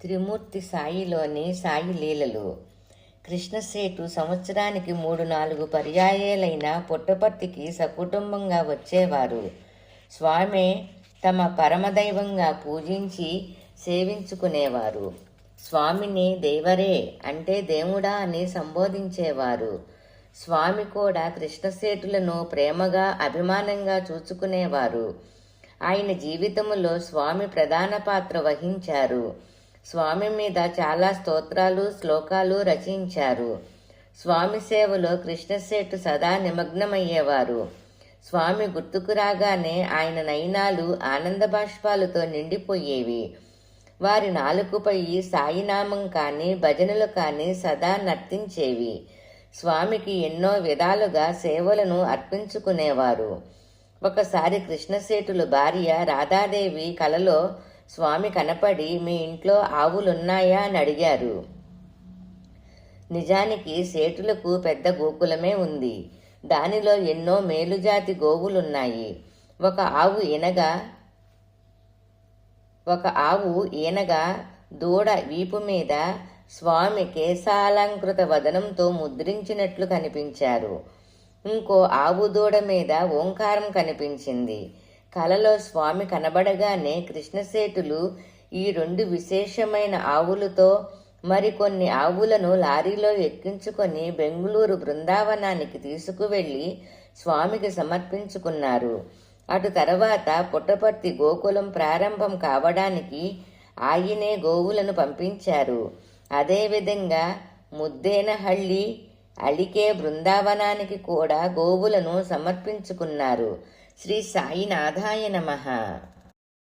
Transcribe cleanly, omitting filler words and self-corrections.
త్రిమూర్తి సాయిలోని సాయి లీలలు. కృష్ణసేటు సంవత్సరానికి 3-4 పర్యాయాలైన పుట్టపర్తికి సకుటుంబంగా వచ్చేవారు. స్వామి తమ పరమదైవంగా పూజించి సేవించుకునేవారు. స్వామిని దేవరే అంటే దేవుడా అని సంబోధించేవారు. స్వామి కూడా కృష్ణసేటులను ప్రేమగా అభిమానంగా చూచుకునేవారు. ఆయన జీవితంలో స్వామి ప్రధాన పాత్ర వహించారు. స్వామి మీద చాలా స్తోత్రాలు శ్లోకాలు రచించారు. స్వామి సేవలో కృష్ణసేటు సదా నిమగ్నమయ్యేవారు. స్వామి గుర్తుకు రాగానే ఆయన నయనాలు ఆనంద బాష్పాలతో నిండిపోయేవి. వారి నాలుకపై సాయినామం కానీ భజనలు కానీ సదా నర్తించేవి. స్వామికి ఎన్నో విధాలుగా సేవలను అర్పించుకునేవారు. ఒకసారి కృష్ణసేటుల భార్య రాధాదేవి కలలో స్వామి కనపడి మీ ఇంట్లో ఆవులున్నాయా అని అడిగారు. నిజానికి సేటులకు పెద్ద గోకులమే ఉంది. దానిలో ఎన్నో మేలుజాతి గోవులున్నాయి. ఒక ఆవు ఈనగా దూడ వీపు మీద స్వామి కేశాలంకృత వదనంతో ముద్రించినట్లు కనిపించారు. ఇంకో ఆవు దూడ మీద ఓంకారం కనిపించింది. కలలో స్వామి కనబడగానే కృష్ణసేటులు ఈ 2 విశేషమైన ఆవులతో మరికొన్ని ఆవులను లారీలో ఎక్కించుకొని బెంగుళూరు బృందావనానికి తీసుకువెళ్లి స్వామికి సమర్పించుకున్నారు. అటు తర్వాత పుట్టపర్తి గోకులం ప్రారంభం కావడానికి ఆయనే గోవులను పంపించారు. అదేవిధంగా ముద్దేనహళ్లి అలికే బృందావనానికి కూడా గోవులను సమర్పించుకున్నారు. శ్రీ సాయినాథాయ నమః.